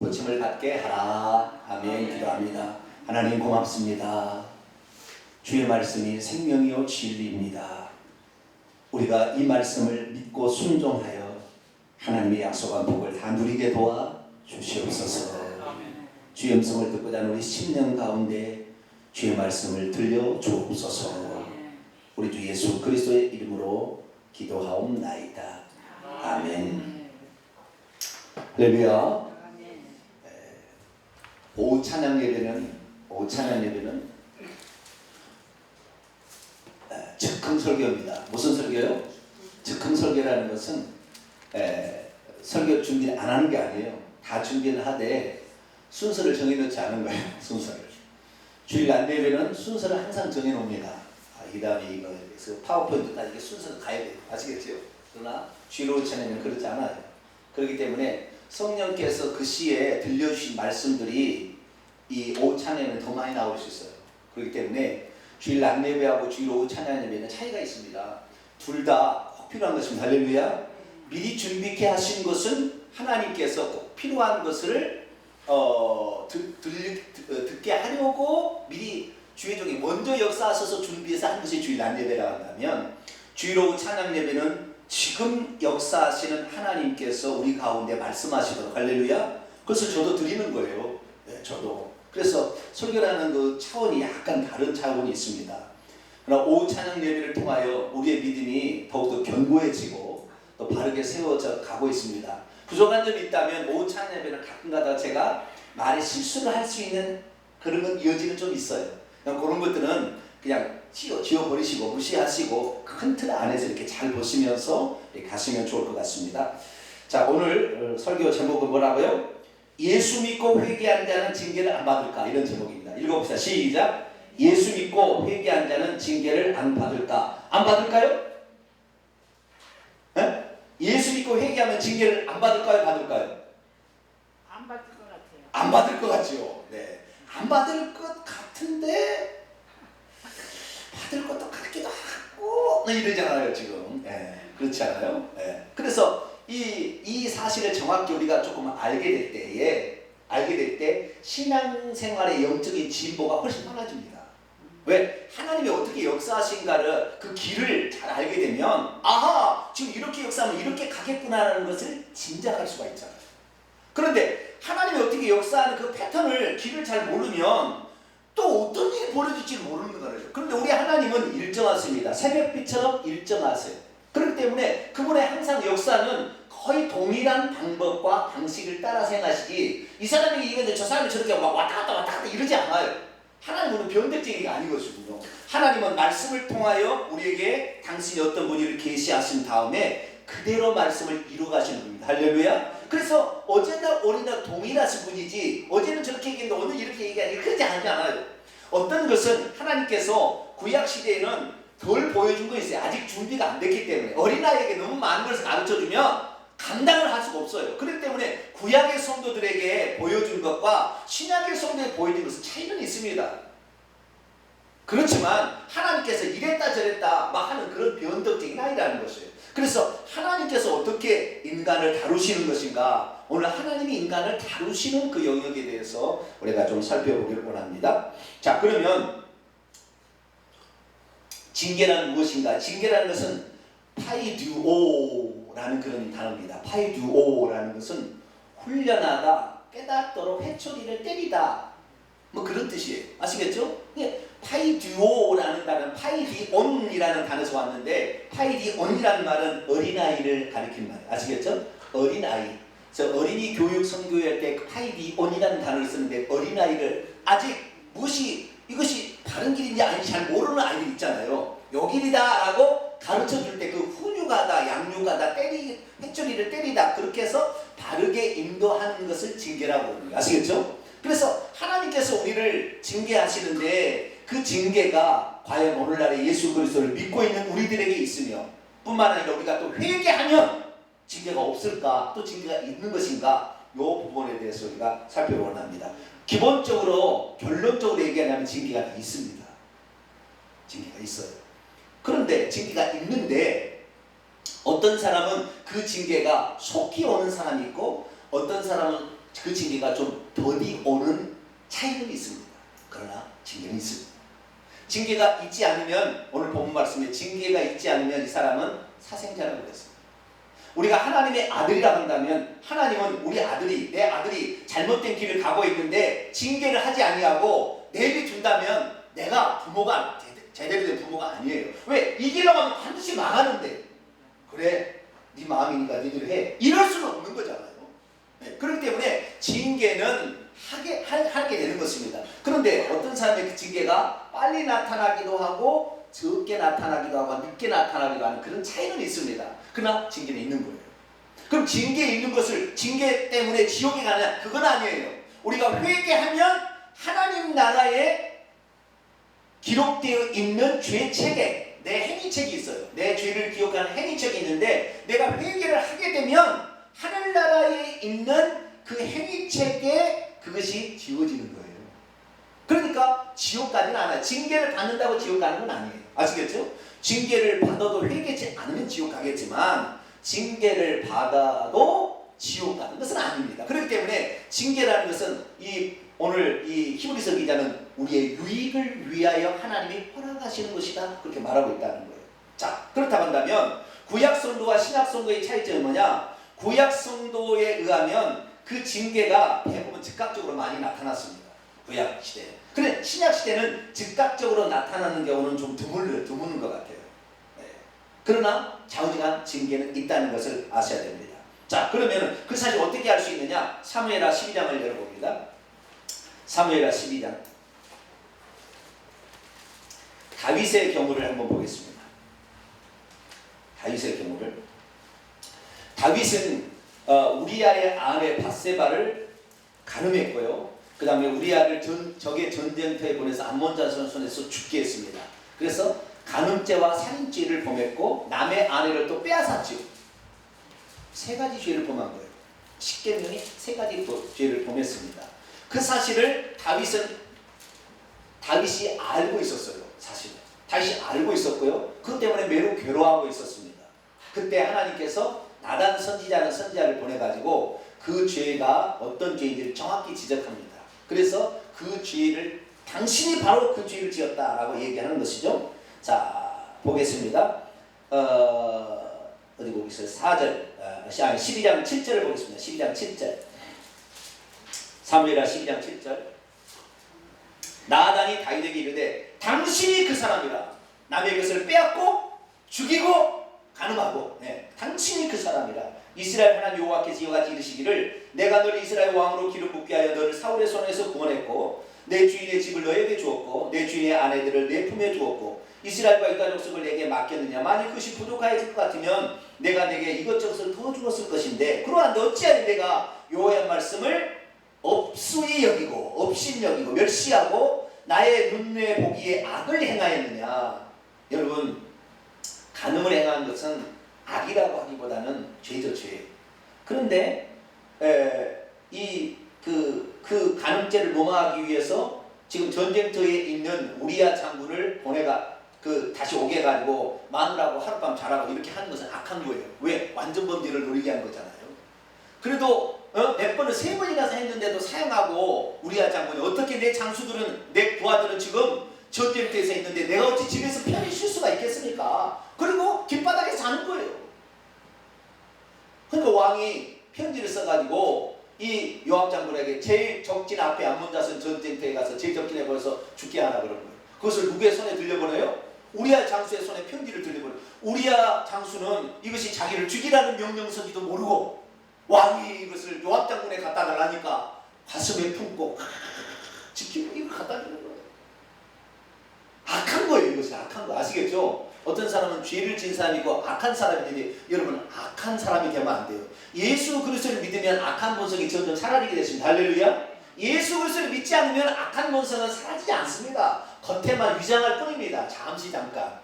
고침을 받게 하라. 아멘. 기도합니다. 하나님 고맙습니다. 주의 말씀이 생명이요 진리입니다. 우리가 이 말씀을 믿고 순종하여 하나님의 약속한 복을 다 누리게 도와 주시옵소서. 주의 음성을 듣고자 하는 우리 심령 가운데 주의 말씀을 들려 주옵소서. 우리 주 예수 그리스도의 이름으로 기도하옵나이다. 아멘. 할렐루야. 오후 찬양 예배는 즉흥 설교입니다. 무슨 설교요? 즉흥 설교라는 것은 설교 준비를 안 하는 게 아니에요. 다 준비를 하되 순서를 정해놓지 않은 거예요. 순서를. 주일 안내 예배는 순서를 항상 정해놓습니다. 이 다음에 이거 파워포인트까지 이게 순서가 가야 돼요. 아시겠죠? 그러나 주일 오후 찬양은 그렇지 않아요. 그렇기 때문에 성령께서 그 시에 들려주신 말씀들이 이 오후 찬양에는 더 많이 나올 수 있어요. 그렇기 때문에 주일 낮 예배하고 주일 오후 찬양 예배는 차이가 있습니다. 둘 다 꼭 필요한 것입니다. 할렐루야. 미리 준비케 하신 것은 하나님께서 꼭 필요한 것을 듣게 하려고 미리 주의종이 먼저 역사하셔서 준비해서 한 것이 주일 낮 예배라고 한다면, 주일 오후 찬양 예배는 지금 역사하시는 하나님께서 우리 가운데 말씀하시도록, 할렐루야, 그것을 저도 드리는 거예요. 네, 저도. 그래서 설교라는 그 차원이 약간 다른 차원이 있습니다. 그러나 오후 찬양 예배를 통하여 우리의 믿음이 더욱더 견고해지고 또 바르게 세워져 가고 있습니다. 부족한 점이 있다면 오후 찬양 예배는 가끔가다 제가 말에 실수를 할 수 있는 그런 여지는 좀 있어요. 그런 것들은 그냥 지워버리시고 무시하시고 큰 틀 안에서 이렇게 잘 보시면서 가시면 좋을 것 같습니다. 자, 오늘 설교 제목은 뭐라고요? 예수 믿고 회개한 자는 징계를 안 받을까? 이런 제목입니다. 읽어봅시다. 시작. 예수 믿고 회개한 자는 징계를 안 받을까? 안 받을까요? 네? 예수 믿고 회개하면 징계를 안 받을까요? 받을까요? 안 받을 것 같아요. 안 받을 것 같죠? 네. 안 받을 것 같은데 받을 것도 같기도 하고 이러잖아요 지금. 네. 그렇지 않아요? 네. 그래서 이 사실을 정확히 우리가 조금 알게 될 때 신앙생활의 영적인 진보가 훨씬 빨라집니다. 왜? 하나님이 어떻게 역사하신가를 그 길을 잘 알게 되면, 아하, 지금 이렇게 역사하면 이렇게 가겠구나라는 것을 짐작할 수가 있잖아요. 그런데 하나님이 어떻게 역사하는 그 패턴을, 길을 잘 모르면 또 어떤 일이 벌어질지 모르는 거예요. 그런데 우리 하나님은 일정하십니다. 새벽빛처럼 일정하세요. 그렇기 때문에 그분의 항상 역사는 거의 동일한 방법과 방식을 따라서 행하시지, 이 사람이 이건데 저 사람이 저렇게 막 왔다 갔다 이러지 않아요. 하나님은 변덕적인 게 아니거든요. 하나님은 말씀을 통하여 우리에게 당신이 어떤 분을 계시하신 다음에 그대로 말씀을 이루어가시는 분입니다. 할렐루야. 그래서 어제나 오늘나 동일하신 분이지, 어제는 저렇게 얘기했는데 오늘 이렇게 얘기하니 그러지 않아요. 어떤 것은 하나님께서 구약시대에는 덜 보여준 거 있어요. 아직 준비가 안 됐기 때문에. 어린아이에게 너무 많은 것을 가르쳐주면 감당을 할 수가 없어요. 그렇기 때문에 구약의 성도들에게 보여준 것과 신약의 성도에게 보여준 것은 차이는 있습니다. 그렇지만 하나님께서 이랬다 저랬다 막 하는 그런 변덕적인 아이라는 것이에요. 그래서 하나님께서 어떻게 인간을 다루시는 것인가, 오늘 하나님이 인간을 다루시는 그 영역에 대해서 우리가 좀 살펴보기를 원합니다. 자, 그러면 징계란 무엇인가? 징계라는 것은 파이듀오라는 그런 단어입니다. 파이듀오라는 것은 훈련하다, 깨닫도록 회초리를 때리다, 뭐 그런 뜻이에요. 아시겠죠? 파이듀오라는 단어는 파이디온이라는 단어에서 왔는데, 파이디온이라는 말은 어린아이를 가리키는 말이에요. 아시겠죠? 어린아이. 저 어린이 교육 선교할 때 파이디온이라는 단어를 쓰는데, 어린아이를 아직 이것이 바른 길인지 아닌지 잘 모르는 아이들 있잖아요. 요 길이다 라고 가르쳐줄 때 그 훈육하다, 양육하다, 회초리를 때리다, 그렇게 해서 바르게 인도하는 것을 징계라고 합니다. 아시겠죠? 그래서 하나님께서 우리를 징계하시는데, 그 징계가 과연 오늘날에 예수 그리스도를 믿고 있는 우리들에게 있으며, 뿐만 아니라 우리가 또 회개하면 징계가 없을까, 또 징계가 있는 것인가, 이 부분에 대해서 우리가 살펴보려 합니다. 기본적으로 결론적으로 얘기하자면 징계가 다 있습니다. 징계가 있어요. 그런데 징계가 있는데 어떤 사람은 그 징계가 속히 오는 사람이 있고, 어떤 사람은 그 징계가 좀 더디 오는 차이는 있습니다. 그러나 징계는 있습니다. 징계가 있지 않으면, 오늘 본문 말씀에 징계가 있지 않으면 이 사람은 사생자라고 그랬습니다. 우리가 하나님의 아들이라 한다면 하나님은 우리 아들이, 내 아들이 잘못된 길을 가고 있는데 징계를 하지 아니하고 내비둔다면 내가 부모가 제대로 된 부모가 아니에요. 왜? 이기려고 하면 반드시 망하는데, 그래 네 마음이니까 니들 해, 이럴 수는 없는 거잖아요. 네, 그렇기 때문에 징계는 하게 되는 것입니다. 그런데 어떤 사람의 그 징계가 빨리 나타나기도 하고 적게 나타나기도 하고 늦게 나타나기도 하는 그런 차이는 있습니다. 그러나 징계는 있는 거예요. 그럼 징계 있는 것을 징계 때문에 지옥에 가느냐? 그건 아니에요. 우리가 회개하면 하나님 나라에 기록되어 있는 죄책에 내 행위책이 있어요. 내 죄를 기억하는 행위책이 있는데 내가 회개를 하게 되면 하늘나라에 있는 그 행위책에 그것이 지워지는 거예요. 그러니까 지옥 가지는 않아요. 징계를 받는다고 지옥 가는 건 아니에요. 아시겠죠? 징계를 받아도 회개치 않으면 지옥 가겠지만 징계를 받아도 지옥 가는 것은 아닙니다. 그렇기 때문에 징계라는 것은 오늘 이 히브리서 기자는 우리의 유익을 위하여 하나님이 허락하시는 것이다, 그렇게 말하고 있다는 거예요. 자, 그렇다고 한다면 구약 성도와 신약 성도의 차이점은 뭐냐? 구약 성도에 의하면 그 징계가 대부분 즉각적으로 많이 나타났습니다. 구약 시대에. 그런데 신약 시대는 즉각적으로 나타나는 경우는 좀 드무는 것 같아요. 네. 그러나 좌우지간 징계는 있다는 것을 아셔야 됩니다. 자, 그러면 그 사실 어떻게 알 수 있느냐? 사무엘하 12장을 열어봅니다. 사무엘하 12장. 다윗의 경우를 한번 보겠습니다. 다윗의 경우를. 다윗은 우리아의 아내 밧세바를 가늠했고요. 그 다음에 우리아를 적의 전쟁터에 보내서 암몬 자손 손에서 죽게 했습니다. 그래서 간음죄와 살인죄를 범했고 남의 아내를 또 빼앗았죠. 세 가지 죄를 범한 거예요. 십계명이 세 가지 죄를 범했습니다. 그 사실을 다윗이 알고 있었어요. 사실은 다윗이 알고 있었고요. 그것 때문에 매우 괴로워하고 있었습니다. 그때 하나님께서 나단 선지자는 선지자를 보내가지고 그 죄가 어떤 죄인지를 정확히 지적합니다. 그래서 그 죄를, 당신이 바로 그 죄를 지었다라고 얘기하는 것이죠. 자, 보겠습니다. 어디 보겠어요? 12장 7절을 보겠습니다. 12장 7절. 사무엘하 12장 7절. 나단이 다윗에게 이르되 당신이 그 사람이라. 남의 것을 빼앗고 죽이고 간음하고, 당신이 그 사람이라. 이스라엘 하나님 여호와께서 이와같이 이르시기를 내가 너를 이스라엘 왕으로 기름 붓게 하여 너를 사울의 손에서 구원했고 내 주인의 집을 너에게 주었고 내 주인의 아내들을 내 품에 주었고 이스라엘과 유다 족속을 내게 맡겼느냐? 만일 그것이 부족하여질 것 같으면 내가 내게 이것저것을 더 주었을 것인데 그러한데 어찌하여 내가 여호와의 말씀을 없수히 여기고 업신여기고 멸시하고 나의 눈에 보기에 악을 행하였느냐? 여러분, 간음을 행한 것은 악이라고 하기보다는 죄죠, 죄. 그런데 그 간음죄를 무마하기 위해서 지금 전쟁터에 있는 우리아 장군을 다시 오게 해가지고 마누라하고 하룻밤 자라고 이렇게 하는 것은 악한 거예요. 왜? 완전 범죄를 노리게 한 거잖아요. 그래도 몇 번을 3번이나 했는데도 사용하고 우리아 장군이 어떻게 내 장수들은, 내 부하들은 지금 전쟁터에서 있는데 내가 어찌 집에서 편히 쉴 수가 있겠습니까? 그리고 길바닥에 사는 거예요. 그러니까 왕이 편지를 써가지고 이 요압 장군에게 제일 적진 앞에 암몬 자손 전쟁터에 가서 제일 적진에 보내서 죽게 하라 그런 거예요. 그것을 누구의 손에 들려보내요? 우리아 장수의 손에 편지를 들려보내요. 우리아 장수는 이것이 자기를 죽이라는 명령서지도 모르고 왕이 이것을 요압 장군에 갖다 달라니까 가슴에 품고 지키고 이걸 갖다 주는 거예요. 악한 거예요. 이것이 악한 거. 아시겠죠? 어떤 사람은 죄를 지은 사람이 있고 악한 사람이 있는데 여러분, 악한 사람이 되면 안 돼요. 예수 그리스도를 믿으면 악한 본성이 점점 사라지게 됐습니다. 할렐루야. 예수 그리스도를 믿지 않으면 악한 본성은 사라지지 않습니다. 겉에만 위장할 뿐입니다. 잠깐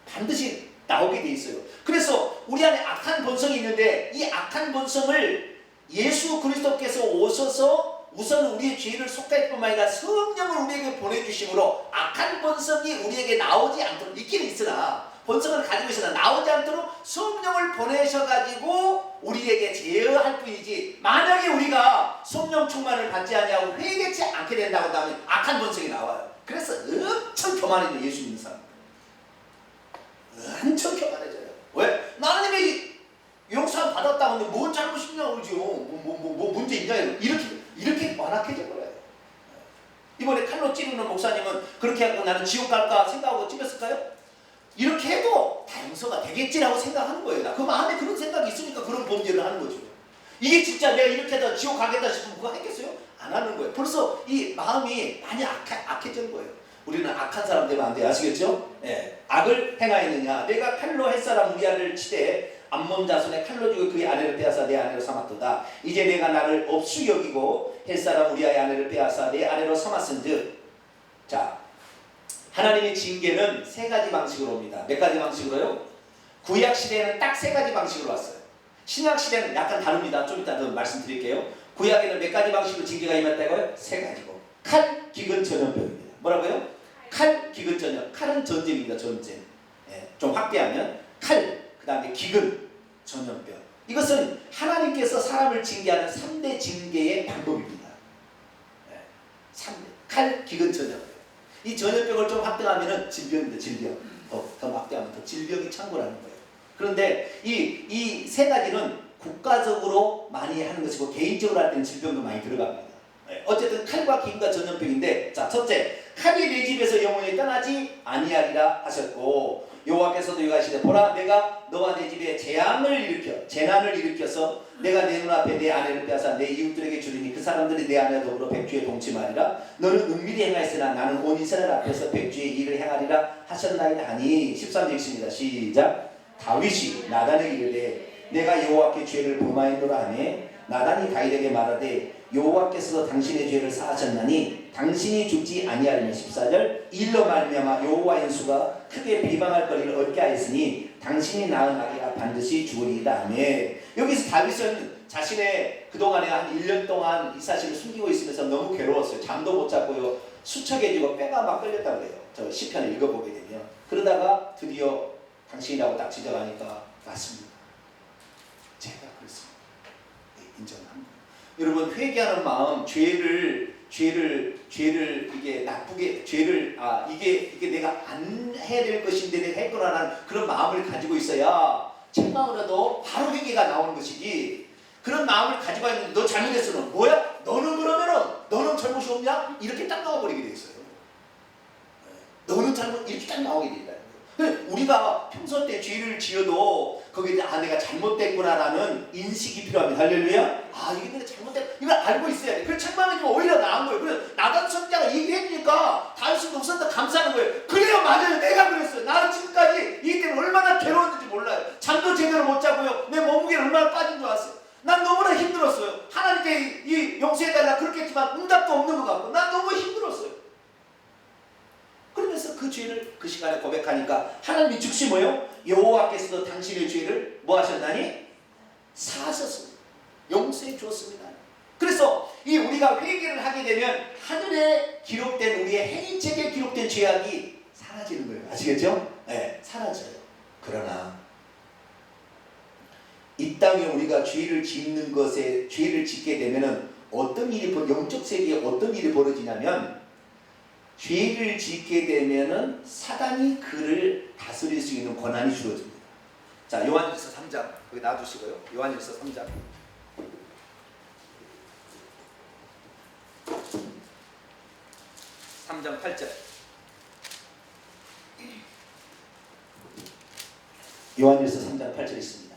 반드시 나오게 돼 있어요. 그래서 우리 안에 악한 본성이 있는데 이 악한 본성을 예수 그리스도께서 오셔서 우선 우리의 죄를 속할 뿐만 아니라 성령을 우리에게 보내주심으로 악한 본성이 우리에게 나오지 않도록 있긴 있으나 본성을 가지고 있으나 나오지 않도록 성령을 보내셔가지고 우리에게 제어할 뿐이지, 만약에 우리가 성령 충만을 받지 아니하고 회개치 않게 된다고 하면 악한 본성이 나와요. 그래서 엄청 교만해져요. 예수 믿는 사람 엄청 교만해져요. 왜? 나는 이미 용서 받았다고 하는데 뭔 잘못이냐고 그러죠. 뭐 문제 있냐 이렇게 완악해져 버려요. 이번에 칼로 찌르는 목사님은 그렇게 하고 나는 지옥 갈까 생각하고 찌렸을까요? 이렇게 해도 다 용서가 되겠지라고 생각하는 거예요. 그 마음에 그런 생각이 있으니까 그런 범죄를 하는 거죠. 이게 진짜 내가 이렇게 해서 지옥 가겠다 싶으면 그거 하겠어요? 안 하는 거예요. 벌써 이 마음이 많이 악해진 거예요. 우리는 악한 사람 되면 안 돼요. 아시겠죠? 예. 악을 행하였느냐? 내가 칼로 햇사람 우리아를 치되 암몬 자손의 칼로 죽여 그의 아내를 빼앗아 내 아내로 삼았도다. 이제 내가 나를 없수 여기고 햇사람 우리아의 아내를 빼앗아 내 아내로 삼았은즉. 자, 하나님의 징계는 세 가지 방식으로 옵니다. 몇 가지 방식으로요? 구약 시대에는 딱 세 가지 방식으로 왔어요. 신약 시대는 약간 다릅니다. 좀 이따 더 말씀드릴게요. 구약에는 몇 가지 방식으로 징계가 임했다고요? 세 가지고. 칼, 기근, 전염병입니다. 뭐라고요? 칼, 기근, 전염. 칼은 전쟁입니다. 전쟁. 예, 좀 확대하면 칼, 그 다음에 기근, 전염병. 이것은 하나님께서 사람을 징계하는 3대 징계의 방법입니다. 예, 3대. 칼, 기근, 전염병. 이 전염병을 좀 확대하면 질병입니다. 질병. 더 확대하면 더 질병이 창궐하는 거예요. 그런데 이 세 가지는 국가적으로 많이 하는 것이고 개인적으로 할 때는 질병도 많이 들어갑니다. 어쨌든 칼과 기근과 전염병인데, 자, 첫째, 칼이 내 집에서 영원히 떠나지 아니하리라 하셨고, 여호와께서도 이가시되 보라 내가 너와 내 집에 재난을 일으켜서 내가 내 눈앞에 내 아내를 빼앗아 내 이웃들에게 주리니 그 사람들이 내 아내와 더불어 백주에 동침하리라. 너는 은밀히 행하였으나 나는 온 이스라엘 앞에서 백주의 일을 행하리라 하셨나이다 하니. 13절 읽습니다. 시작. 다윗이 나단에게 이르되 내가 여호와께 죄를 범하였노라 하매 나단이 다윗에게 말하되 여호와께서 당신의 죄를 사하셨나니 당신이 죽지 아니하리니. 14절. 일로 말미암아 여호와의 수가 크게 비방할 거리를 얻게 하였으니 당신이 낳은 아기가 반드시 죽으리이다 하며. 여기서 다윗은 자신의 그동안에 한 1년 동안 이 사실을 숨기고 있으면서 너무 괴로웠어요. 잠도 못 잤고요. 수척해지고 뼈가 막 끌렸다고 그래요. 저 시편을 읽어보게 되면. 그러다가 드디어 당신이라고 딱 지적하니까 맞습니다. 제가 그랬습니다. 네, 인정합니다. 여러분, 회개하는 마음, 죄를 이게 나쁘게, 이게 내가 안 해야 될 것인데 내가 했구나라는 그런 마음을 가지고 있어야 책망으로도 바로 회개가 나오는 것이지, 그런 마음을 가지고 있는데 너 잘못했어. 너 뭐야? 너는 그러면은 너는 잘못이 없냐? 이렇게 딱 나와버리게 돼 있어요. 너는 잘못, 이렇게 딱 나오게 된다. 우리가 평소 때 죄를 지어도 거기에 내가 잘못됐구나라는 인식이 필요합니다. 할렐루야. 이게 내가 잘못됐, 이걸 알고 있어야 돼. 그래서 책망해주면 오히려 나은 거예요. 그래서 나단 선자가 얘기해주니까 다윗은 목사한테 감사하는 거예요. 그래요, 맞아요, 내가 그랬어요. 나는 지금까지 이 때문에 얼마나 괴로웠는지 몰라요. 잠도 제대로 못 자고요. 내 몸무게는 얼마나 빠진 줄 알았어요. 난 너무나 힘들었어요. 하나님께 이 용서해달라 그렇겠지만 응답도 없는 것 같고 난 너무 힘들었어요. 그러면서 그 죄를 그 시간에 고백하니까 하나님이 즉시 뭐예요? 여호와께서도 당신의 죄를 뭐 하셨나니? 사하셨습니다. 용서해 주었습니다. 그래서 이 우리가 회개를 하게 되면 하늘에 기록된 우리의 행위책에 기록된 죄악이 사라지는 거예요. 아시겠죠? 네, 사라져요. 그러나 이 땅에 우리가 죄를 짓게 되면은 어떤 일이, 영적 세계에 어떤 일이 벌어지냐면, 죄를 짓게 되면은 사단이 그를 다스릴 수 있는 권한이 주어집니다. 자, 요한일서 3장 거기 놔두시고요. 요한일서 3장. (3장 8절) 요한일서 3장 8절 있습니다.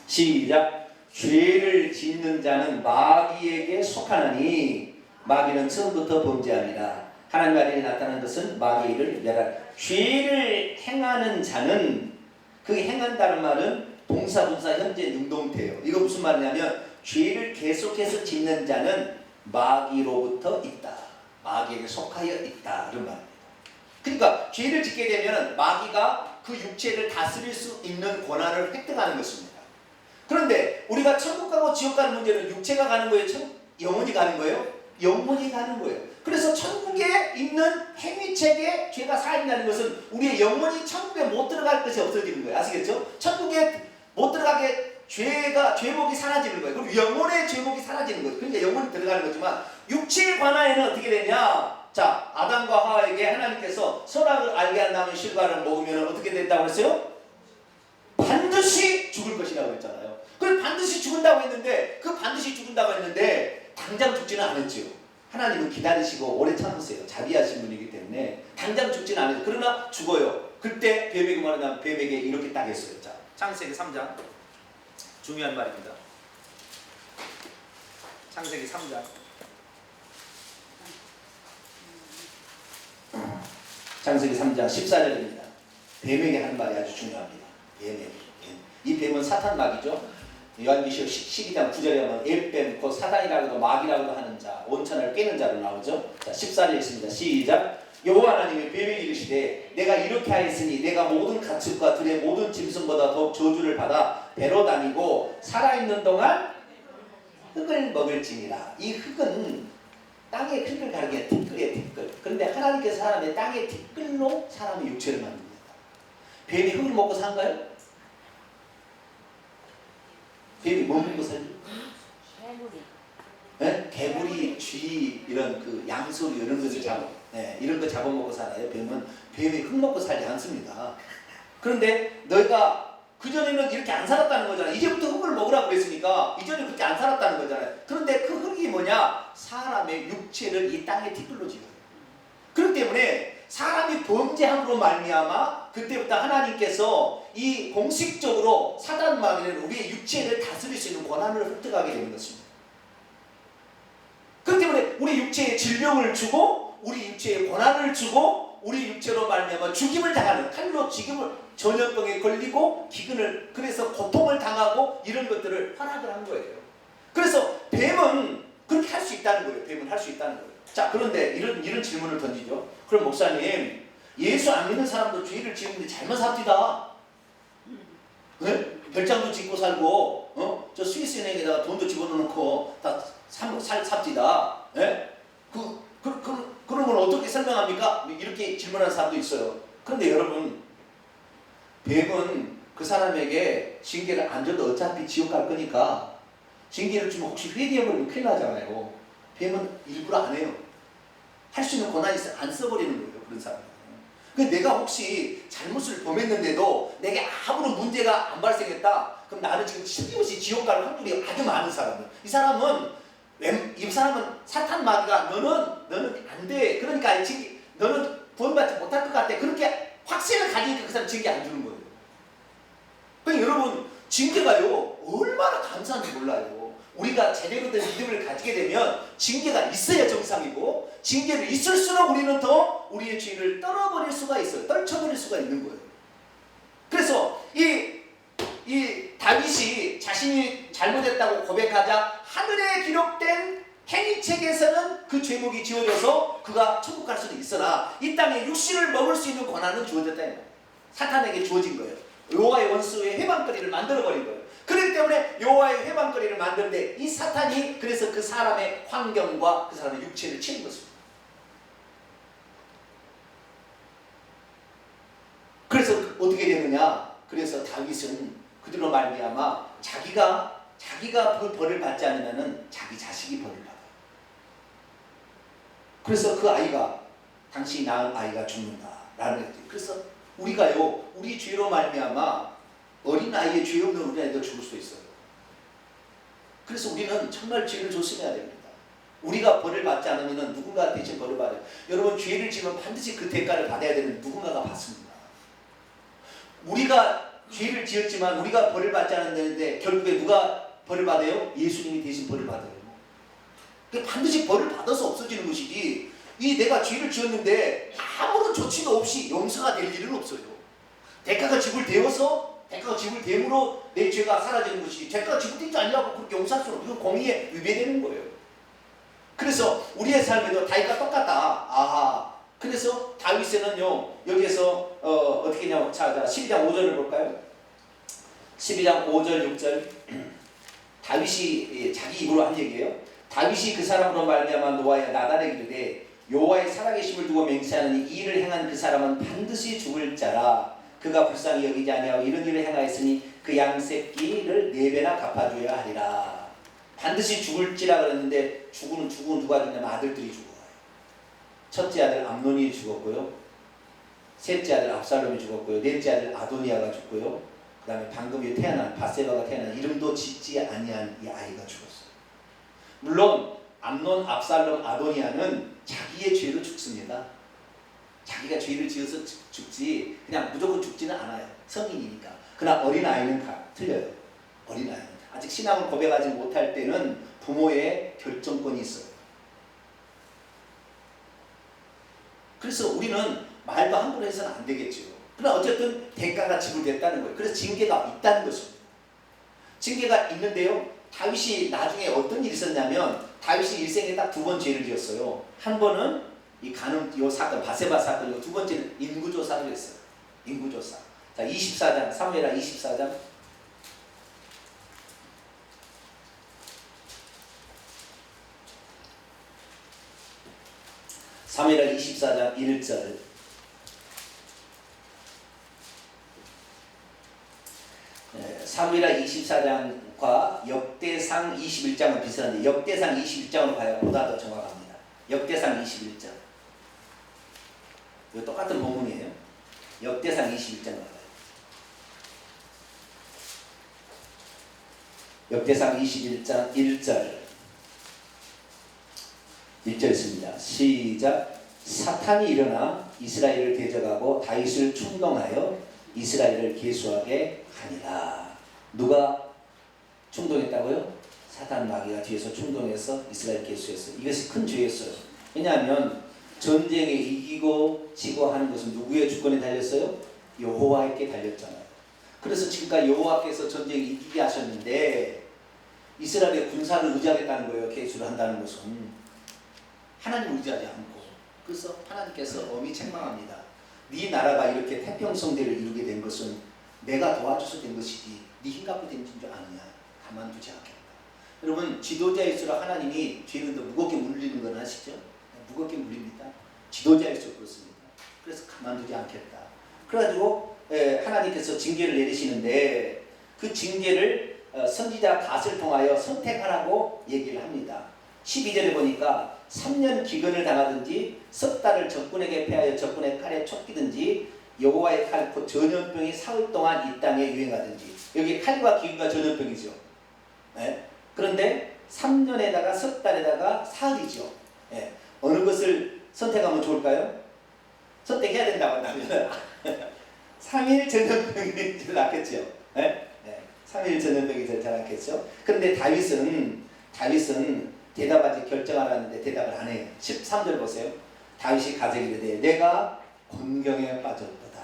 시작. 죄를 짓는 자는 마귀에게 속하나니 마귀는 처음부터 범죄함이라. 하나님 아들이 나타난 것은 마귀의 일을 멸하라. 죄를 행하는 자는, 그 행한다는 말은 동사분사 현재 능동태예요. 이거 무슨 말이냐면 죄를 계속해서 짓는 자는 마귀로부터 있다. 마귀에게 속하여 있다. 이런 말입니다. 그러니까 죄를 짓게 되면 마귀가 그 육체를 다스릴 수 있는 권한을 획득하는 것입니다. 그런데 우리가 천국 가고 지옥 가는 문제는 육체가 가는 거예요? 영혼이 가는 거예요? 영원히 가는 거예요. 그래서 천국에 있는 행위책에 죄가 살아있다는 것은 우리의 영원히 천국에 못 들어갈 것이 없어지는 거예요. 아시겠죠? 천국에 못 들어가게 죄목이 사라지는 거예요. 그리고 영혼의 죄목이 사라지는 거예요. 그러니까 영혼이 들어가는 거지만 육체에 관하여는 어떻게 되냐? 자, 아담과 하와에게 하나님께서 선악을 알게 한다면 실과를 먹으면 어떻게 된다고 그랬어요? 반드시 죽을 것이라고 했잖아요. 그걸 반드시 죽는다고 했는데 그 반드시 죽는다고 했는데 당장 죽지는 않았지요. 하나님은 기다리시고 오래 참으세요. 자비하신 분이기 때문에 당장 죽지는 않아요. 그러나 죽어요. 그때 뱀에게 말하면 뱀에게 이렇게 딱 했어요. 자, 창세기 3장 중요한 말입니다. 창세기 3장 창세기 3장 14절입니다. 뱀에게 하는 말이 아주 중요합니다. 뱀에게. 이 뱀은 사탄막이죠. 요한계시록 12장 9절에 보면 엘뱀 곧 사단이라고도 마귀라고도 하는 자 온천을 깨는 자로 나오죠. 자 14절 있습니다. 시작. 여호와 하나님이 뱀에게 이르시되 내가 이렇게 하였으니 내가 모든 가축과 들의 모든 짐승보다 더욱 저주를 받아 배로 다니고 살아있는 동안 흙을 먹을지니라. 이 흙은 땅의 흙을 가리키는 티끌이에요. 티끌. 그런데 하나님께서 사람의 땅의 티끌로 사람의 육체를 만듭니다. 뱀이 흙을 먹고 산가요? 뱀이 뭐 먹고 살죠? 개구리. 네? 개구리, 쥐 이런 그 양소리 이런 것을 이런 거 잡아먹고 살아요. 뱀이 흙 먹고 살지 않습니다. 그런데 너희가 그전에는 이렇게 안 살았다는 거잖아요. 이제부터 흙을 먹으라고 그랬으니까 이전에 그렇게 안 살았다는 거잖아요. 그런데 그 흙이 뭐냐? 사람의 육체를 이 땅에 티끌로 지어요. 그렇기 때문에 사람이 범죄함으로 말미암아 그때부터 하나님께서 이 공식적으로 사단마귀는 우리의 육체를 다스릴 수 있는 권한을 획득하게 되는 것입니다. 그렇기 때문에 우리 육체에 질병을 주고 우리 육체에 권한을 주고 우리 육체로 말미암아 죽임을 당하는 칼로 죽임을 전염병에 걸리고 기근을 그래서 고통을 당하고 이런 것들을 허락을 한 거예요. 그래서 뱀은 그렇게 할 수 있다는 거예요. 뱀은 할 수 있다는 거예요. 자, 그런데 이런 질문을 던지죠. 그럼 목사님, 예수 안 믿는 사람도 죄를 지었는데 잘못 삽디다. 네? 별장도 짓고 살고, 저 스위스 은행에다가 돈도 집어넣고 다 삽디다. 네? 그런 걸 어떻게 설명합니까? 이렇게 질문하는 사람도 있어요. 그런데 여러분, 뱀은 그 사람에게 징계를 안 줘도 어차피 지옥 갈 거니까 징계를 주면 혹시 회개해버리면 큰일 나잖아요. 뱀은 일부러 안 해요. 할 수 있는 권한이 있어 안 써버리는 거예요. 그런 사람은. 내가 혹시 잘못을 범했는데도 내게 아무런 문제가 안 발생했다. 그럼 나는 지금 틀림없이 지옥 갈 확률이 아주 많은 사람이에요. 이 사람은 사탄 마귀가 너는 안 돼. 그러니까 너는 구원받지 못할 것 같아. 그렇게 확신을 가지니까 그 사람 징계 안 주는 거예요. 그러니까 여러분 징계가요 얼마나 감사한지 몰라요. 우리가 제대로 된 믿음을 가지게 되면 징계가 있어야 정상이고 징계를 있을수록 우리는 더 우리의 죄를 떨어버릴 수가 있어요. 떨쳐버릴 수가 있는 거예요. 그래서 이 다윗이 자신이 잘못했다고 고백하자 하늘에 기록된 행위책에서는 그 죄목이 지워져서 그가 천국 갈 수도 있으나 이 땅에 육신을 먹을 수 있는 권한은 주어졌다. 사탄에게 주어진 거예요. 여호와의 원수의 회방거리를 만들어버린 거예요. 그렇기 때문에 여호와의 회방거리를 만드는데 이 사탄이 그래서 그 사람의 환경과 그 사람의 육체를 치는 것입니다. 그래서 어떻게 되느냐? 그래서 다윗은 그들로 말미암아 자기가 벌을 받지 않으면은 자기 자식이 벌을 받아요. 그래서 그 아이가 당신이 낳은 아이가 죽는다라는 거예요. 그래서 우리가요 우리 죄로 말미암아 어린 아이의 죄 없는 우리 아이도 죽을 수 있어요. 그래서 우리는 정말 죄를 조심해야 됩니다. 우리가 벌을 받지 않으면 누군가 대신 벌을 받아요. 여러분 죄를 지면 반드시 그 대가를 받아야 되는 누군가가 받습니다. 우리가 죄를 지었지만 우리가 벌을 받지 않았는데 결국에 누가 벌을 받아요? 예수님이 대신 벌을 받아요. 반드시 벌을 받아서 없어지는 것이지 내가 죄를 지었는데 아무런 조치도 없이 용서가 될 일은 없어요. 대가가 지불됨으로 내 죄가 사라지는 것이지 대가가 지불되지 않냐고 그렇게 용서할 수는 없어요. 이건 공의에 위배되는 거예요. 그래서 우리의 삶에도 다윗과 똑같다. 그래서 다윗에는요 여기에서 어떻게 했냐면 자 12장 5절을 볼까요? 12장 5절 6절 다윗이 자기 입으로 한 얘기예요. 다윗이 그 사람으로 말미암아 노아야 나단에게 이르되 여호와의 살아계심을 두고 맹세하느니 이 일을 행한 그 사람은 반드시 죽을 자라. 그가 불쌍히 여기지 아니하고 이런 일을 행하였으니 그 양새끼를 4배나 갚아줘야 하리라. 반드시 죽을지라 그랬는데 죽은 누가 죽냐면 아들들이 죽어요. 첫째 아들 암논이 죽었고요, 셋째 아들 압살롬이 죽었고요, 넷째 아들 아도니아가 죽고요, 그 다음에 방금 태어난 바세바가 태어난 이름도 짓지 아니한 이 아이가 죽었어요. 물론 암논, 압살롬, 아도니아는 자기의 죄로 죽습니다. 자기가 죄를 지어서 죽지 그냥 무조건 죽지는 않아요. 성인이니까. 그러나 어린아이는 틀려요. 어린아이는 아직 신앙을 고백하지 못할 때는 부모의 결정권이 있어요. 그래서 우리는 말도 함부로 해서는 안 되겠죠. 그러나 어쨌든 대가가 지불됐다는 거예요. 그래서 징계가 있다는 것입니다. 징계가 있는데요, 다윗이 나중에 어떤 일이 있었냐면 다윗이 일생에 딱 2번 죄를 지었어요. 한 번은 이 간음 요 사건 바세바 사건이고, 두 번째는 인구조사를 했어요. 인구조사. 자, 24장 사무엘하 24장 사무엘하 24장 1절. 사무엘하 24장과 역대상 21장은 비슷한데 역대상 21장으로 가야 보다 더 정확합니다. 역대상 21장. 이거 똑같은 본문이에요. 역대상 21장으로 가요. 역대상 21장 1절. 1절 있습니다. 시작. 사탄이 일어나 이스라엘을 대적하고 다윗을 충동하여 이스라엘을 계수하게 하니라. 누가 충동했다고요? 사탄 마귀가 뒤에서 충동해서 이스라엘 계수했어요. 이것이 큰 죄였어요. 왜냐하면 전쟁에 이기고 지고 하는 것은 누구의 주권에 달렸어요? 여호와에게 달렸잖아요. 그래서 지금까지 여호와께서 전쟁에 이기게 하셨는데 이스라엘의 군사를 의지하겠다는 거예요. 계수를 한다는 것은 하나님을 의지하지 않고. 그래서 하나님께서 엄히 책망합니다. 네 나라가 이렇게 태평성대를 이루게 된 것은 내가 도와줘서 된 것이지 네 힘갖고 된 줄 아느냐. 가만두지 않겠다. 여러분, 지도자일수록 하나님이 죄를 더 무겁게 물리는 건 아시죠? 무겁게 물립니다. 지도자일수록 그렇습니다. 그래서 가만두지 않겠다. 그래가지고 하나님께서 징계를 내리시는데 그 징계를 선지자 갓을 통하여 선택하라고 얘기를 합니다. 12절에 보니까 3년 기근을 당하든지 석 달을 적군에게 패하여 적군의 칼에 쫓기든지 여호와의 칼 곧 전염병이 사흘 동안 이 땅에 유행하든지. 여기 칼과 기근과 전염병이죠. 네? 그런데 3년에다가 석 달에다가 사흘이죠. 네. 어느 것을 선택하면 좋을까요? 선택해야 된다고 한다면 3일 전염병이 제일 낫겠죠. 네? 네. 3일 전염병이 제일 낫겠죠. 그런데 다윗은 대답하지 결정하라는데 대답을 안 해요. 13절 보세요. 다윗이 가제기를 이르되 내가 곤경에 빠졌도다.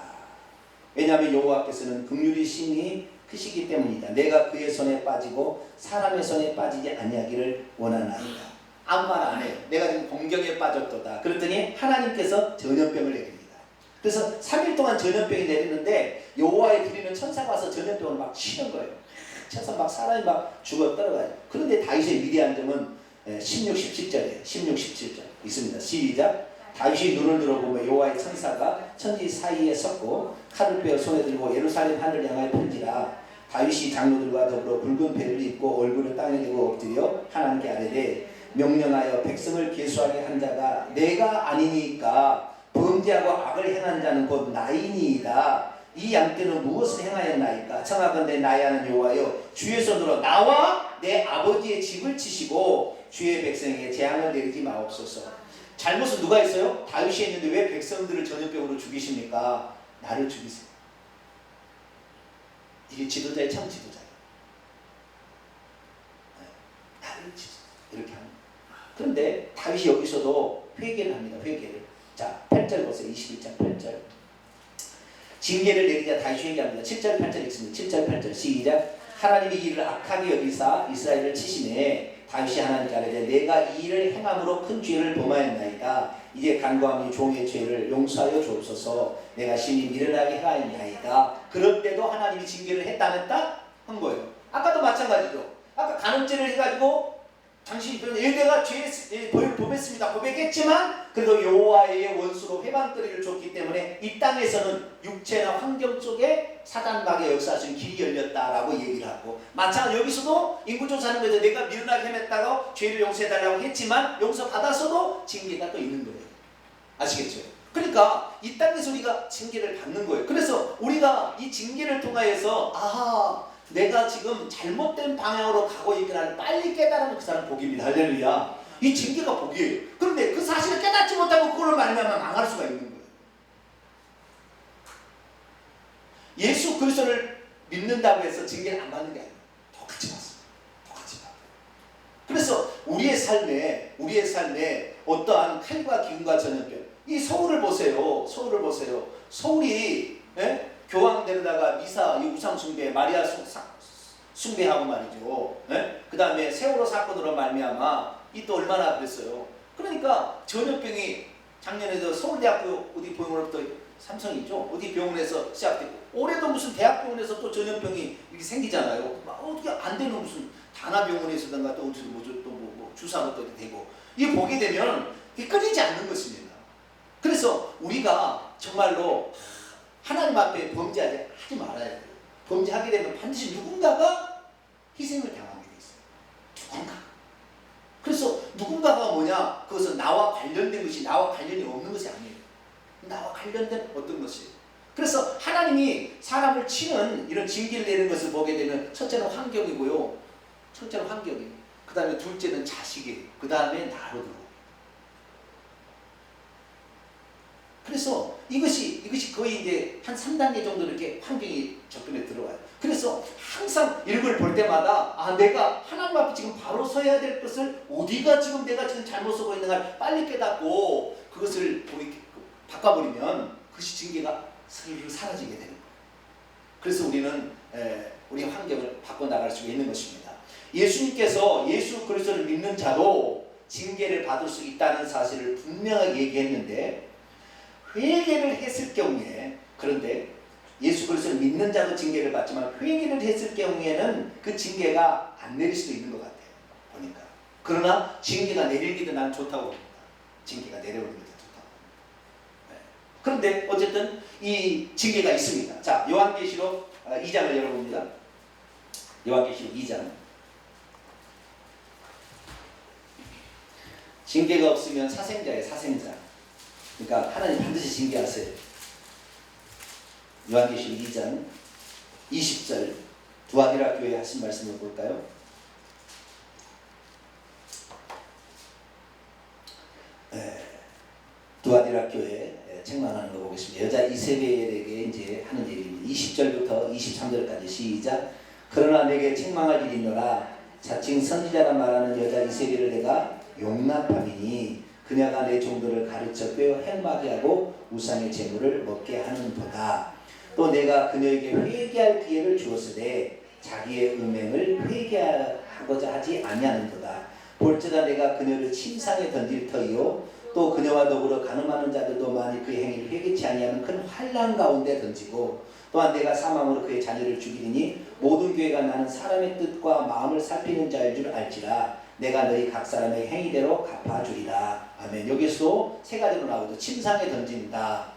왜냐하면 여호와께서는 긍휼히 심히 크시기 때문이다. 내가 그의 손에 빠지고 사람의 손에 빠지지 아니하기를 원하나이다. 아무 말 안 해요. 내가 지금 곤경에 빠졌도다. 그랬더니 하나님께서 전염병을 내립니다. 그래서 3일 동안 전염병이 내리는데 여호와의 부리는 천사가 와서 전염병을 막 치는 거예요. 쳐서 막 사람이 막 죽어 떨어가요. 그런데 다윗의 위대한 점은 16, 17절이에요. 16, 17절 있습니다. 시작. 다윗이 눈을 들어보며 여호와의 천사가 천지 사이에 섰고 칼을 빼어 손에 들고 예루살렘 하늘을 향하여 편지라. 다윗이 장로들과 더불어 붉은 베를 입고 얼굴을 땅에 대고 엎드려 하나님께 아뢰되 명령하여 백성을 계수하게 한 자가 내가 아니니까 범죄하고 악을 행한 자는 곧 나이니이다. 이 양떼는 무엇을 행하였나이까? 청하건대 나의 하는 여호와여 주의 손으로 나와 내 아버지의 집을 치시고 주의 백성에게 재앙을 내리지 마옵소서. 잘못은 누가 했어요? 다윗이 했는데 왜 백성들을 전염병으로 죽이십니까? 나를 죽이세요. 이게 지도자의 참 지도자예요. 나를 죽이세요. 이렇게 합니다. 그런데 다윗이 여기서도 회개를 합니다. 회개를. 자, 8절 보세요. 21장 8절. 징계를 내리자 다윗이 회개합니다. 7절 8절 읽습니다. 7절 8절 시작. 하나님이 이를 악하게 여기사 이스라엘을 치시매 다윗이 하나님께 아뢰되 내가 이 일을 행함으로 큰 죄를 범하였나이다. 이제 간구하니 종의 죄를 용서하여 주옵소서. 내가 심히 미련하게 행하였나이다. 그런데도 하나님이 징계를 했다 안 했다? 한 거예요. 아까도 마찬가지죠. 아까 간음죄를 해가지고 당신이 내가 죄의 벌을 범했습니다 고백했지만 그래도 여호와의 원수로 회방거리를 줬기 때문에 이 땅에서는 육체나 환경 속에 사단마귀가 역사할 수 있는 길이 열렸다라고 얘기를 하고, 마찬가지로 여기서도 인구조사하는 거죠. 내가 미련하게 헤맸다고 죄를 용서해달라고 했지만 용서받았어도 징계가 또 있는 거예요. 아시겠죠? 그러니까 이 땅에서 우리가 징계를 받는 거예요. 그래서 우리가 이 징계를 통하여서 아하, 내가 지금 잘못된 방향으로 가고 있구나 빨리 깨달으면 그 사람 복입니다. 할렐루야. 이 징계가 복이에요. 그런데 그 사실을 깨닫지 못하고 그걸로 말미암아 망할 수가 있는 거예요. 예수 그리스도를 믿는다고 해서 징계를 안 받는 게 아니에요. 똑같이 받습니다. 똑같이 받아요. 그래서 우리의 삶에 어떠한 칼과 기운과 전염병, 이 서울을 보세요. 서울을 보세요. 서울이 교황 데려다가 미사, 이 우상 숭배, 마리아 숭배하고 말이죠. 그 다음에 세월호 사건으로 말미암아 이 또 얼마나 그랬어요. 그러니까 전염병이 작년에도 서울대학교 어디 병원으로부터 삼성이죠. 어디 병원에서 시작됐고 올해도 무슨 대학병원에서 또 전염병이 이렇게 생기잖아요. 막 어떻게 안 되는 무슨 다나병원에서든가 또 어디서 뭐 주사로 또 되고, 이거 보게 되면 이게 끊이지 않는 것입니다. 그래서 우리가 정말로 하나님 앞에 범죄하지 말아야 돼요. 범죄하게 되면 반드시 누군가가 희생을 당하게 돼 있어요. 누군가. 그래서 누군가가 뭐냐? 그것은 나와 관련된 것이 나와 관련이 없는 것이 아니에요. 나와 관련된 어떤 것이에요. 그래서 하나님이 사람을 치는 이런 징계를 내는 것을 보게 되면 첫째는 환경이고요. 첫째는 환경이에요. 그 다음에 둘째는 자식이에요. 그 다음에 나로 들어오고. 그래서 이것이 거의 이제 한 3단계 정도 이렇게 환경이 접근에 들어와요. 그래서 항상 이런 걸 볼 때마다 내가 하나님 앞에 지금 바로 서야 될 것을 어디가 지금 내가 지금 잘못 서고 있는가 빨리 깨닫고 그것을 바꿔버리면 그것이 징계가 스르르 사라지게 되는 거예요. 그래서 우리는 우리 환경을 바꿔나갈 수 있는 것입니다. 예수님께서 예수 그리스도를 믿는 자도 징계를 받을 수 있다는 사실을 분명하게 얘기했는데, 회개를 했을 경우에, 그런데 예수 그리스도를 믿는 자도 징계를 받지만 회개를 했을 경우에는 그 징계가 안 내릴 수도 있는 것 같아요. 보니까. 그러나 징계가 내리기도 난 좋다고 봅니다. 징계가 내려오는 게 좋다고 봅니다. 그런데 어쨌든 이 징계가 있습니다. 자, 요한계시록 2장을 열어봅니다. 요한계시록 2장. 징계가 없으면 사생자예요. 사생자. 그러니까 하나님 반드시 징계하세요. 요한계시록 2장 20절 두아디라 교회에 하신 말씀을 볼까요? 두아디라 교회 책망하는 거 보겠습니다. 여자 이세벨에게 이제 하는 얘기입니다. 20절부터 23절까지 시작. 그러나 내게 책망할 일이 있노라. 자칭 선지자라 말하는 여자 이세벨을 내가 용납함이니 그녀가 내 종들을 가르쳐 꿰어 행하게 하고 우상의 재물을 먹게 하는도다. 또 내가 그녀에게 회개할 기회를 주었으되 자기의 음행을 회개하고자 하지 아니하는도다. 볼지다 내가 그녀를 침상에 던질 터이요 또 그녀와 더불어 간음하는 자들도 만일 그 행위를 회개치 아니하면 큰 환난 가운데 던지고, 또한 내가 사망으로 그의 자녀를 죽이리니 모든 교회가 나는 사람의 뜻과 마음을 살피는 자일 줄 알지라. 내가 너희 각 사람의 행위대로 갚아주리라. 아멘. 여기서 세 가지로 나오죠. 침상에 던진다.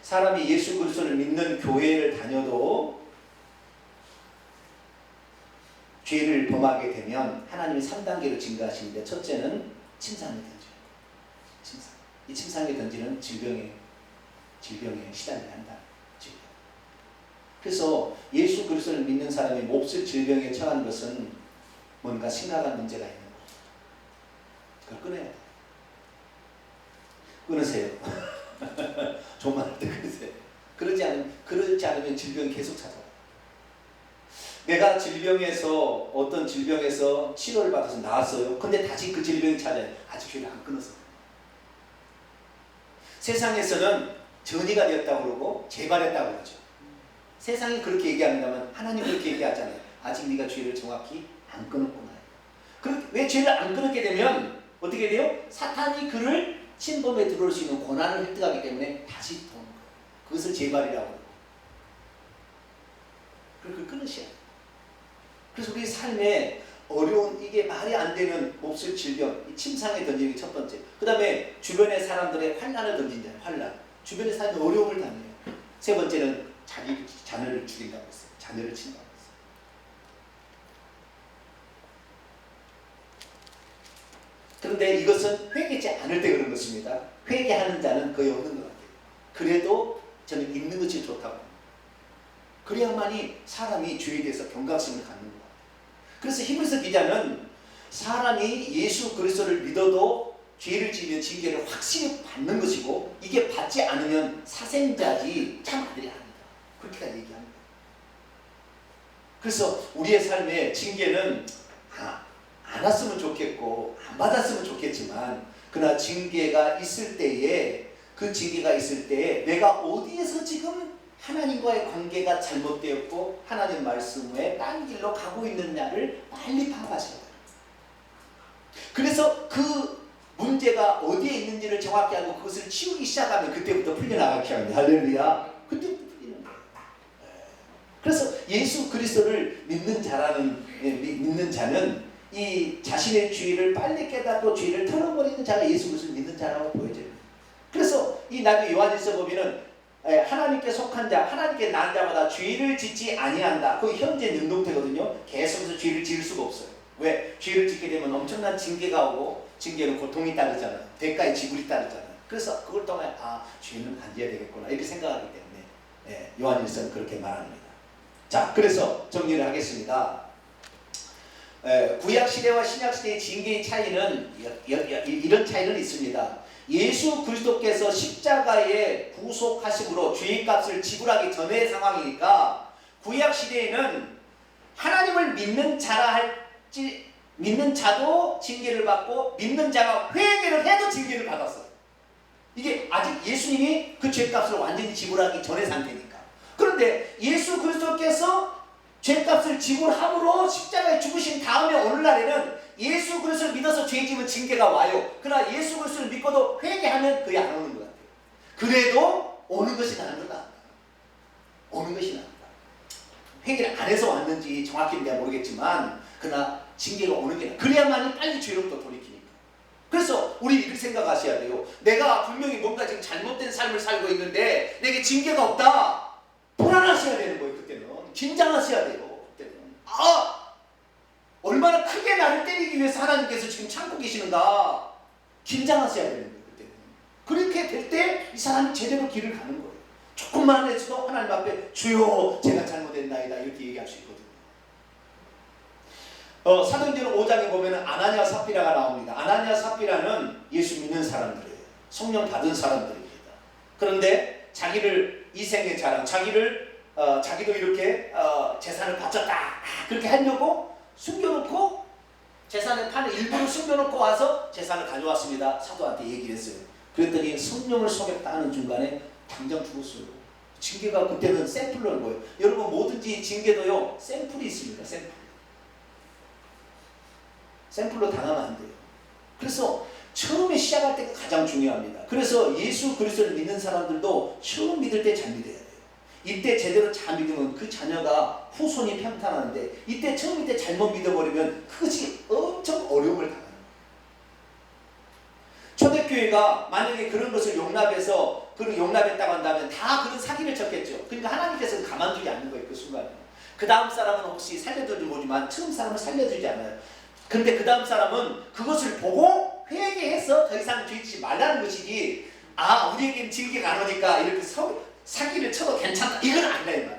사람이 예수 그리스도를 믿는 교회를 다녀도 죄를 범하게 되면 하나님이 3단계로 증가하시는데, 첫째는 침상에 던져요. 침상. 이 침상에 던지는 질병에 시달려야 한다. 질병. 그래서 예수 그리스도를 믿는 사람이 몹쓸 질병에 처한 것은 뭔가 심각한 문제가 있는 거예요. 그걸 끊어야 돼요. 끊으세요. 조만할 때 끊으세요. 그러지 않으면 질병이 계속 찾아와요. 내가 어떤 질병에서 치료를 받아서 나았어요. 근데 다시 그 질병이 찾아요. 아직 죄를 안 끊어서. 세상에서는 전이가 되었다고 그러고 재발했다고 그러죠. 세상이 그렇게 얘기한다면 하나님 그렇게 얘기하잖아요. 아직 네가 죄를 정확히 안 끊었구나. 왜 죄를 안 끊게 되면 어떻게 돼요? 사탄이 그를 침범에 들어올 수 있는 권한을 획득하기 때문에 다시 도는 거예요. 그것을 재발이라고 해요. 그걸 끊으셔야 돼요. 그래서 우리 삶에 어려운 이게 말이 안 되는 몹쓸 질병, 이 침상에 던지는 게 첫 번째. 그 다음에 주변의 사람들의 환난을 던진다. 환난. 주변의 사람들이 어려움을 당해요. 세 번째는 자기 자녀를 죽인다고 했어요. 자녀를 친다고 했어요. 그런데 이것은 회개치 않을 때 그런 것입니다. 회개하는 자는 거의 없는 것 같아요. 그래도 저는 있는 것이 좋다고 합니다. 그래야만이 사람이 죄에 대해서 경각심을 갖는 것 같아요. 그래서 히브리서 기자는 사람이 예수 그리스도를 믿어도 죄를 지으면 징계를 확실히 받는 것이고 이게 받지 않으면 사생자지 참 아들이 아니다. 그렇게까지 얘기합니다. 그래서 우리의 삶의 징계는 안 왔으면 좋겠고 안 받았으면 좋겠지만 그러나 징계가 있을 때에 그 징계가 있을 때에 내가 어디에서 지금 하나님과의 관계가 잘못되었고 하나님 말씀에 딴 길로 가고 있느냐를 빨리 파악하셔야 돼요. 그래서 그 문제가 어디에 있는지를 정확히 알고 그것을 치우기 시작하면 그때부터 풀려나가게 합니다. 할렐루야. 그때부터 풀리는 거예요. 그래서 예수 그리스도를 믿는 자는 이 자신의 죄를 빨리 깨닫고 죄를 털어버리는 자가 예수 그리스도를 믿는 자라고 보여져요. 그래서 이 나중에 요한일서 보면은 하나님께 속한 자, 하나님께 난 자마다 죄를 짓지 아니한다. 그게 현재 능동태거든요. 계속해서 죄를 지을 수가 없어요. 왜? 죄를 짓게 되면 엄청난 징계가 오고 징계는 고통이 따르잖아요. 대가의 지불이 따르잖아요. 그래서 그걸 통해 죄는 안 지어야 되겠구나 이렇게 생각하기 때문에 요한일서는 그렇게 말합니다. 자, 그래서 정리를 하겠습니다. 구약시대와 신약시대의 징계의 차이는 이런 차이는 있습니다. 예수 그리스도께서 십자가에 구속하심으로 죄값을 지불하기 전의 상황이니까 구약시대에는 하나님을 믿는 자라 할지 믿는 자도 징계를 받고 믿는 자가 회개를 해도 징계를 받았어요. 이게 아직 예수님이 그 죄값을 완전히 지불하기 전의 상태니까. 그런데 예수 그리스도께서 죄값을 지불함으로 십자가에 죽으신 다음에 오늘날에는 예수 그리스도를 믿어서 죄 지으면 징계가 와요. 그러나 예수 그리스도를 믿고도 회개하면 거의 안 오는 것 같아요. 그래도 오는 것이 나은 거다. 오는 것이 나은다. 회개를 안 해서 왔는지 정확히는 내가 모르겠지만 그러나 징계가 오는 게 나아. 그래야만이 빨리 죄로부터 돌이키니까. 그래서 우리 이렇게 생각하셔야 돼요. 내가 분명히 뭔가 지금 잘못된 삶을 살고 있는데 내게 징계가 없다. 불안하셔야 되는 거예요. 그때는 긴장하셔야 돼요. 그때는 얼마나 크게 나를 때리기 위해서 하나님께서 지금 참고 계시는가 긴장하셔야 되는 거예요. 그때는 그렇게 될 때 이 사람이 제대로 길을 가는 거예요. 조금만 해서도 하나님 앞에 주여 제가 잘못했나이다 이렇게 얘기할 수 있거든요. 사도행전 5장에 보면 아나니아 삽비라가 나옵니다. 아나니아 삽비라는 예수 믿는 사람들이에요. 성령 받은 사람들입니다. 그런데 자기를 이생의 자랑, 자기도 이렇게 재산을 바쳤다 그렇게 하려고 숨겨놓고 재산의 판을 일부를 숨겨놓고 와서 재산을 가져왔습니다. 사도한테 얘기를 했어요. 그랬더니 성령을 속였다 하는 중간에 당장 죽었어요. 징계가 그때는 샘플러인 거예요. 여러분 뭐든지 징계도요 샘플이 있습니다. 샘플로 당하면 안 돼요. 그래서 처음에 시작할 때가 가장 중요합니다. 그래서 예수 그리스도를 믿는 사람들도 처음 믿을 때 잘 믿어야 돼요. 이때 제대로 잘 믿으면 그 자녀가 후손이 평탄하는데 이때 처음일 때 잘못 믿어버리면 그것이 엄청 어려움을 당합니다. 초대교회가 만약에 그런 것을 용납해서 그걸 용납했다고 한다면 다 그런 사기를 쳤겠죠. 그러니까 하나님께서는 가만두지 않는 거예요. 그 순간에. 그 다음 사람은 혹시 살려줄지 모르지만 처음 사람은 살려주지 않아요. 근데 그 다음 사람은 그것을 보고 회개해서 더 이상 죄짓지 말라는 것이지 우리에게는 징계가 안 오니까 이렇게 사기를 쳐도 괜찮다 이건 아니라 이 말이에요.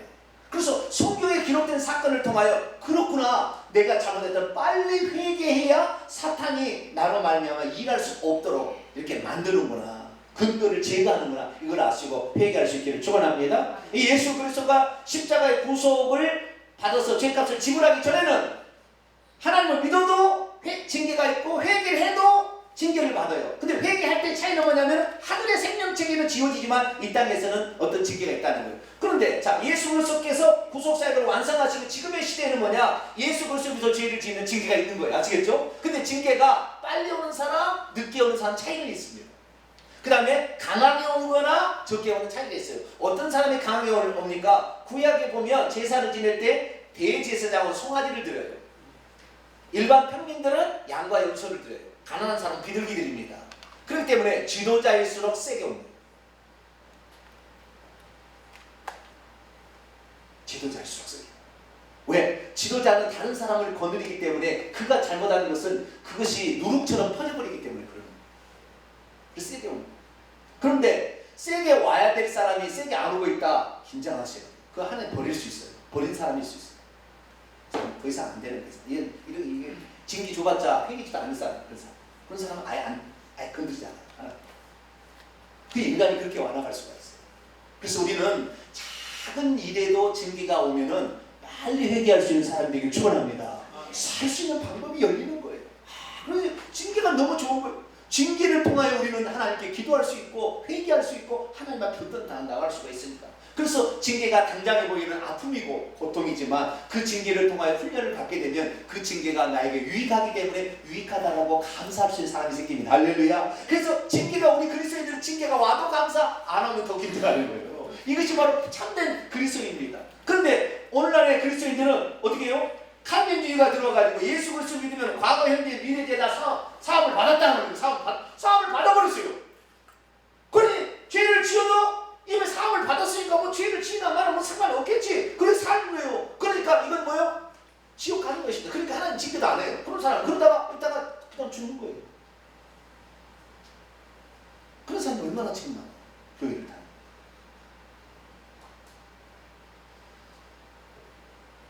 그래서 성경에 기록된 사건을 통하여 그렇구나 내가 잘못했다 빨리 회개해야 사탄이 나로 말미암아 일할 수 없도록 이렇게 만드는구나 근거를 제거하는구나 이걸 아시고 회개할 수 있기를 축원합니다. 이 예수 그리스도가 십자가의 구속을 받아서 죄값을 지불하기 전에는 하나님을 믿어도 징계가 있고 회개를 해도 징계를 받아요. 근데 회개할 때 차이는 뭐냐면 하늘의 생명책에는 지워지지만 이 땅에서는 어떤 징계가 있다는 거예요. 그런데 자 예수 그리스도께서 구속사역을 완성하시고 지금의 시대는 뭐냐 예수 그리스도께서 죄를 지는 징계가 있는 거예요. 아시겠죠? 근데 징계가 빨리 오는 사람 늦게 오는 사람 차이는 있습니다. 그 다음에 강하게 오는 거나 적게 오는 차이가 있어요. 어떤 사람이 강하게 옵니까? 구약에 보면 제사를 지낼 때 대제사장으로 송아지를 드려요. 일반 평민들은 양과 염소를 드려요. 가난한 사람은 비둘기 드립니다. 그렇기 때문에 지도자일수록 세게 옵니다. 지도자일수록 세게. 왜? 지도자는 다른 사람을 거느리기 때문에 그가 잘못하는 것은 그것이 누룩처럼 퍼져버리기 때문에 그런 거예요. 그래서 세게 옵니다. 그런데 세게 와야 될 사람이 세게 안 오고 있다. 긴장하세요. 그거 하나님 버릴 수 있어요. 버린 사람일 수 있어요. 더 이상 안 되는 거예요. 이게 징기 줘봤자 회개지도 않는 사람, 그런 사람은 아예 건드리지 않아요. 그 인간이 그렇게 완화갈 수가 있어요. 그래서 우리는 작은 일에도 징계가 오면은 빨리 회개할 수 있는 사람이 되길 축원합니다. 살 수 있는 방법이 열리는 거예요. 그래서 징계가 너무 좋은 거예요. 징계를 통하여 우리는 하나님께 기도할 수 있고 회개할 수 있고 하나님 앞에 어떤 다 나갈 수가 있으니까. 그래서 징계가 당장에 보이는 아픔이고 고통이지만 그 징계를 통하여 훈련을 받게 되면 그 징계가 나에게 유익하기 때문에 유익하다고 감사할 수 있는 사람이 생깁니다. 할렐루야. 그래서 징계가 우리 그리스도인들은 징계가 와도 감사 안 하면 더 긴장하는 거예요. 이것이 바로 참된 그리스도인입니다. 그런데 오늘날의 그리스도인들은 어떻게 해요? 칼빈주의가 들어가지고 예수 그리스도 믿으면 과거 현재 미래제다 사업을 받았다는 거예요. 사업을 받아버렸어요. 그러니 죄를 지어도 이미 사함을 받았으니까 뭐 죄를 지나 말은 뭐 상관이 없겠지. 그래서 사는 거예요. 그러니까 이건 뭐예요? 지옥 가는 것입니다. 그러니까 하나님 징계도 안 해요. 그런 사람 그러다가 이따가 그냥 죽는 거예요. 그런 사람이 얼마나 지금 많아요. 교회를 다니는.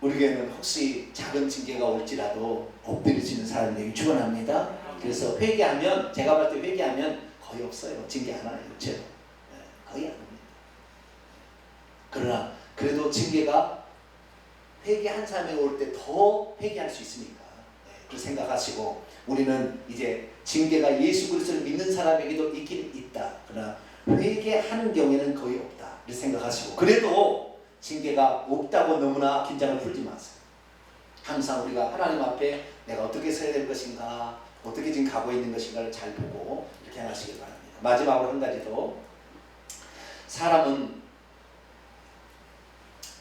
우리 교회는 혹시 작은 징계가 올지라도 엎드려지는 사람들에게 축원합니다. 그래서 회개하면 제가 볼 때 회개하면 거의 없어요. 징계 안 와요. 그렇죠? 거의 안 옵니다. 그러나 그래도 징계가 회개한 사람에게 올 때 더 회개할 수 있으니까 그렇게 생각하시고 우리는 이제 징계가 예수 그리스도를 믿는 사람에게도 있긴 있다. 그러나 회개하는 경우에는 거의 없다. 이렇게 생각하시고 그래도 징계가 없다고 너무나 긴장을 풀지 마세요. 항상 우리가 하나님 앞에 내가 어떻게 서야 될 것인가 어떻게 지금 가고 있는 것인가를 잘 보고 이렇게 하시길 바랍니다. 마지막으로 한 가지 더. 사람은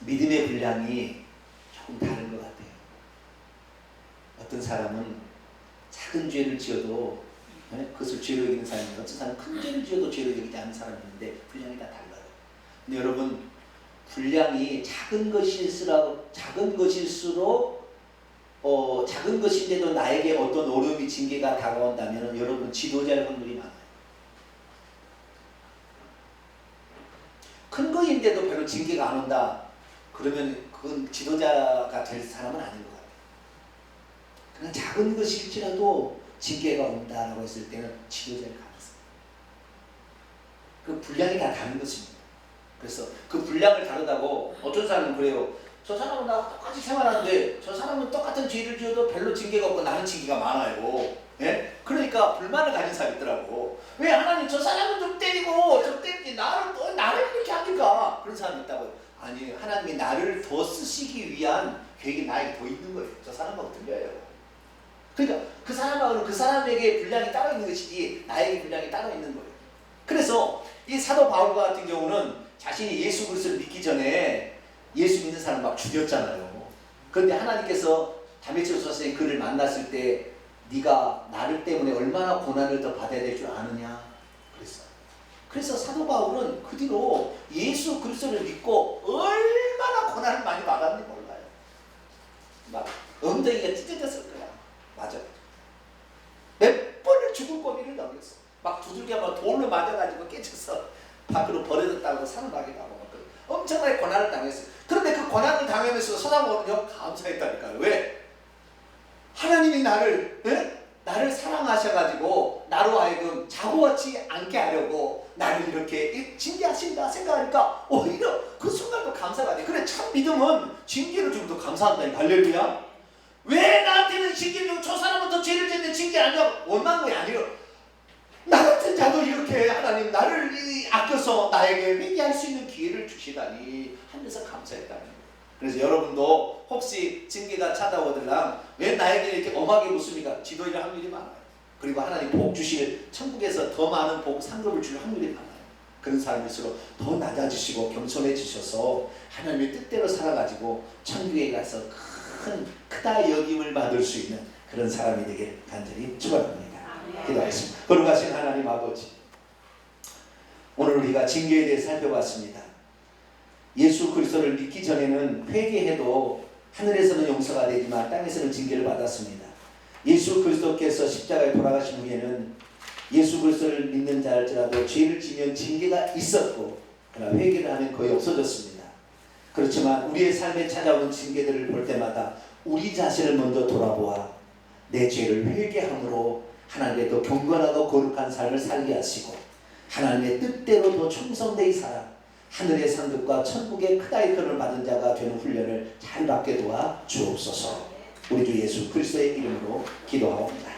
믿음의 분량이 조금 다른 것 같아요. 어떤 사람은 작은 죄를 지어도 그것을 죄로 여기는 사람이 있는데 어떤 사람은 큰 죄를 지어도 죄로 여기지 않는 사람이 있는데 분량이 다 달라요. 근데 여러분 분량이 작은 것일수록 작은 것인데도 나에게 어떤 어려움이 징계가 다가온다면 여러분 지도자일 확률이 많아요. 큰 거인데도 별로 징계가 안 온다. 그러면 그건 지도자가 될 사람은 아닌 것 같아요. 그냥 작은 것일지라도 징계가 온다라고 했을 때는 지도자일 가능성. 그 분량이 다 다른 것입니다. 그래서 그 분량을 다르다고 어떤 사람은 그래요. 저 사람은 나하고 똑같이 생활하는데 저 사람은 똑같은 죄를 지어도 별로 징계가 없고 나는 징계가 많아요. 예? 그러니까 불만을 가진 사람이 있더라고. 왜 하나님 저 사람은 좀 때리고 좀 때리지 나를 이렇게 합니까? 그런 사람이 있다고요. 아니 하나님이 나를 더 쓰시기 위한 계획이 나에게 더 있는 거예요. 저 사람하고 틀려요. 그러니까 그 사람하고는 그 사람에게 분량이 따로 있는 것이지 나에게 분량이 따로 있는 거예요. 그래서 이 사도 바울과 같은 경우는 자신이 예수 그리스도를 믿기 전에 예수 믿는 사람 막 죽였잖아요. 그런데 하나님께서 다메섹 선생이 그를 만났을 때 네가 나를 때문에 얼마나 고난을 더 받아야 될 줄 아느냐 그랬어요. 그래서 사도 바울은 그 뒤로 예수 그리스도를 믿고 얼마나 고난을 많이 받았는지 몰라요. 막 엉덩이가 찢어졌을 거야. 맞아. 몇 번을 죽을 고비를 넘겼어. 막 두들겨서 돌로 맞아가지고 깨쳐서 밖으로 버려졌다고 살아나기도 하고 엄청나게 고난을 당했어요. 그런데 그 고난을 당하면서 서당원은요 감사했다니까요. 왜? 하나님이 나를 사랑하셔가지고 나로 하여금 자고하지 않게 하려고 나를 이렇게 징계하신다 생각하니까 오히려 그 순간도 감사가 돼. 그래 참 믿음은 징계를 주면 더 감사한다니까. 할렐루야. 왜 나한테는 징계를 주고 저 사람은 더 죄를 짓는데 징계 안 주고 원망한 게 아니라 나 같은 자도 이렇게 하나님 나를 아껴서 나에게 회개할 수 있는 기회를 주시다니 하면서 감사했다는 거예요. 그래서 여러분도 혹시 징계가 찾아오더라 왜 나에게 이렇게 엄하게 묻습니까? 지도일 확률이 많아요. 그리고 하나님 복 주실 천국에서 더 많은 복 상급을 줄 확률이 많아요. 그런 사람일수록 더 낮아지시고 겸손해지셔서 하나님의 뜻대로 살아가지고 천국에 가서 크다 여김을 받을 수 있는 그런 사람이 되길 간절히 축원합니다. 기도하겠습니다. 거룩하신 하나님 아버지, 오늘 우리가 징계에 대해 살펴봤습니다. 예수 그리스도를 믿기 전에는 회개해도 하늘에서는 용서가 되지만 땅에서는 징계를 받았습니다. 예수 그리스도께서 십자가에 돌아가신 후에는 예수 그리스도를 믿는 자일지라도 죄를 지면 징계가 있었고 그러나 회개를 하면 거의 없어졌습니다. 그렇지만 우리의 삶에 찾아오는 징계들을 볼 때마다 우리 자신을 먼저 돌아보아 내 죄를 회개함으로 하나님의 더 경건하고 거룩한 삶을 살게 하시고 하나님의 뜻대로 더 충성되이 살아 하늘의 상급과 천국의 크다이크를 받은 자가 되는 훈련을 잘 받게 도와 주옵소서. 우리 주 예수 그리스도의 이름으로 기도하옵니다.